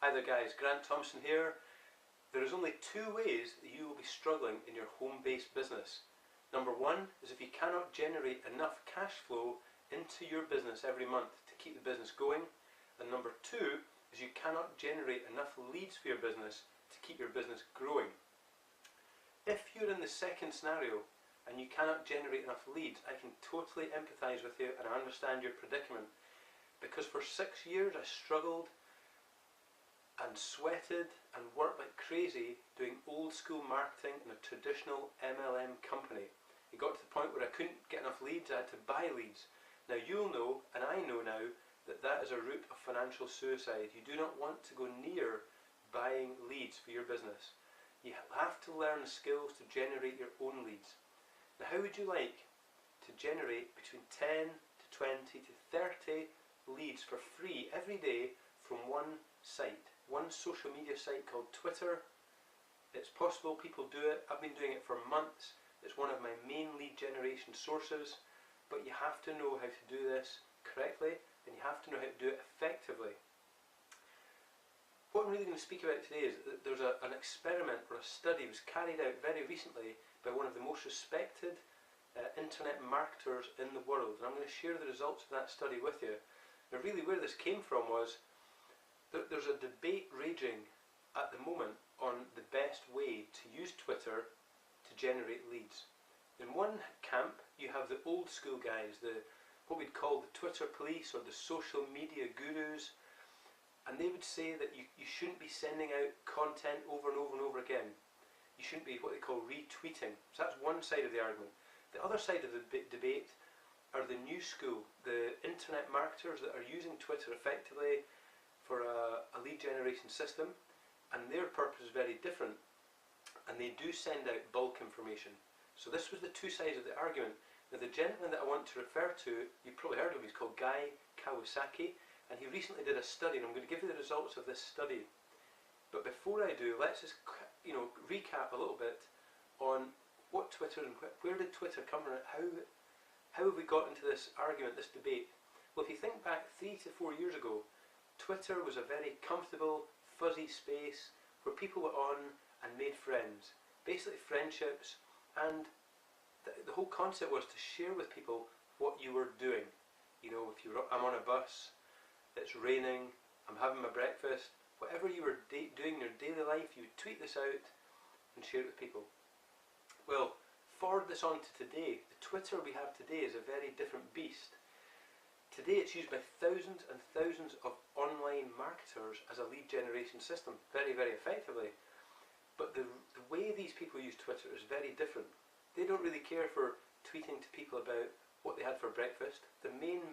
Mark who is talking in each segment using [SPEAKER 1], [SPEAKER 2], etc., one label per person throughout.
[SPEAKER 1] Hi there guys, Grant Thompson here. There is only two ways that you will be struggling in your home-based business. Number one is if you cannot generate enough cash flow into your business every month to keep the business going. And number two is you cannot generate enough leads for your business to keep your business growing. If you're in the second scenario and you cannot generate enough leads, I can totally empathize with you and I understand your predicament. Because for 6 years I struggled and sweated and worked like crazy doing old school marketing in a traditional MLM company. It got to the point where I couldn't get enough leads, I had to buy leads. Now you'll know, and I know now, that that is a route of financial suicide. You do not want to go near buying leads for your business. You have to learn the skills to generate your own leads. Now how would you like to generate between 10 to 20 to 30 leads for free every day from one site? One social media site called Twitter. It's possible people do it. I've been doing it for months. It's one of my main lead generation sources, but you have to know how to do this correctly and you have to know how to do it effectively. What I'm really going to speak about today is that there's an experiment or a study that was carried out very recently by one of the most respected internet marketers in the world, and I'm going to share the results of that study with you. Now really where this came from was there's a debate raging at the moment on the best way to use Twitter to generate leads. In one camp you have the old school guys, what we'd call the Twitter police or the social media gurus, and they would say that you shouldn't be sending out content over and over and over again. You shouldn't be what they call retweeting. So that's one side of the argument. The other side of the debate are the new school, the internet marketers that are using Twitter effectively for a lead generation system, and their purpose is very different, and they do send out bulk information. So this was the two sides of the argument. Now the gentleman that I want to refer to, you've probably heard of him, he's called Guy Kawasaki, and he recently did a study, and I'm going to give you the results of this study. But before I do, let's just recap a little bit on what Twitter and where did Twitter come from, how have we got into this argument, this debate. Well, if you think back 3 to 4 years ago, Twitter was a very comfortable, fuzzy space where people were on and made friends. Basically friendships, and the whole concept was to share with people what you were doing. You know, if I'm on a bus, it's raining, I'm having my breakfast, whatever you were doing in your daily life, you would tweet this out and share it with people. Well, forward this on to today. The Twitter we have today is a very different beast. Today it's used by thousands and thousands of online marketers as a lead generation system, very, very effectively. But the way these people use Twitter is very different. They don't really care for tweeting to people about what they had for breakfast. The main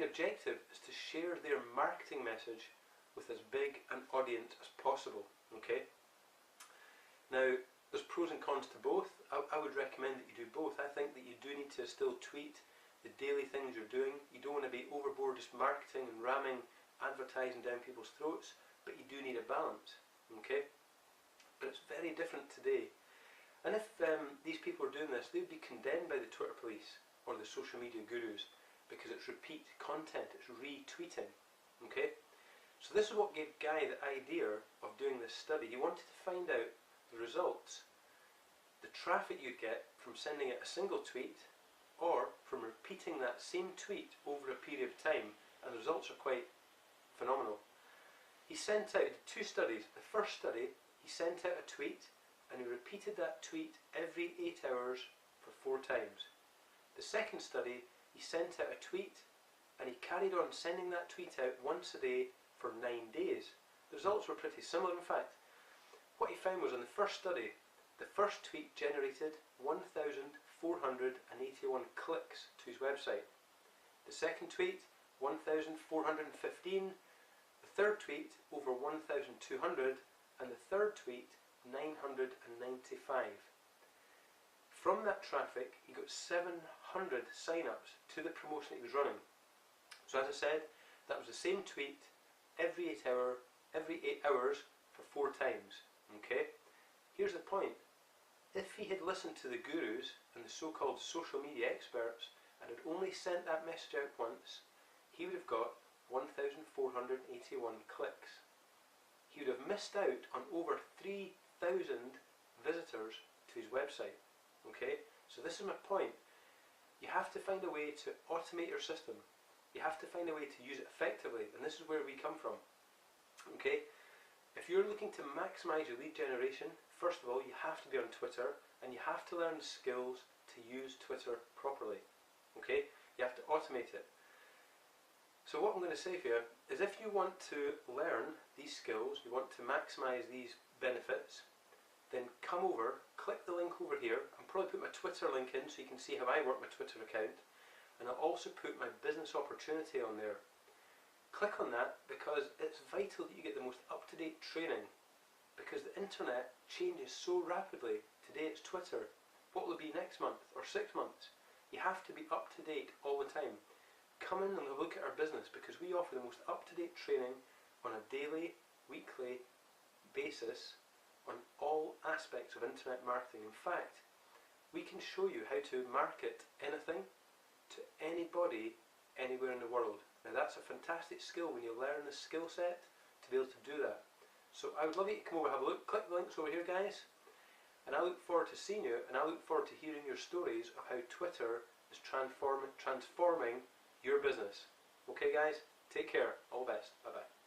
[SPEAKER 1] objective is to share their marketing message with as big an audience as possible. Okay? Now, there's pros and cons to both. I would recommend that you do both. I think that you do need to still tweet the daily things you're doing. You don't want to be overboard just marketing and ramming advertising down people's throats, but you do need a balance. Okay? But it's very different today. And if these people are doing this, they would be condemned by the Twitter police or the social media gurus because it's repeat content, it's retweeting. Okay? So this is what gave Guy the idea of doing this study. He wanted to find out the results, the traffic you'd get from sending out a single tweet or from repeating that same tweet over a period of time, and the results are quite phenomenal. He sent out 2 studies. The first study, he sent out a tweet and he repeated that tweet every 8 hours for 4 times. The second study, he sent out a tweet and he carried on sending that tweet out once a day for 9 days. The results were pretty similar. In fact, what he found was in the first study, the first tweet generated 1,481 clicks to his website. The second tweet, 1,415. The third tweet, over 1,200. And the third tweet, 995. From that traffic, he got 700 sign-ups to the promotion he was running. So as I said, that was the same tweet every 8 hours for 4 times. Okay? Here's the point. If he had listened to the gurus and the so-called social media experts and had only sent that message out once, he would have got 1,481 clicks. He would have missed out on over 3,000 visitors to his website. Okay, so this is my point. You have to find a way to automate your system. You have to find a way to use it effectively, and this is where we come from. Okay, if you're looking to maximize your lead generation, first of all, you have to be on Twitter, and you have to learn the skills to use Twitter properly. Okay, you have to automate it. So what I'm going to say for you is, if you want to learn these skills, you want to maximize these benefits, then come over, click the link over here. I'll probably put my Twitter link in so you can see how I work my Twitter account, and I'll also put my business opportunity on there. Click on that, because it's vital that you get the most up-to-date training, because the internet changes so rapidly. Today it's Twitter. What will it be next month or 6 months? You have to be up to date all the time. Come in and have a look at our business, because we offer the most up-to-date training on a daily, weekly basis on all aspects of internet marketing. In fact, we can show you how to market anything to anybody anywhere in the world. Now that's a fantastic skill when you learn the skill set to be able to do that. So I would love you to come over, have a look, click the links over here, guys, and I look forward to seeing you, and I look forward to hearing your stories of how Twitter is transforming your business. Okay guys, take care, all the best, bye bye.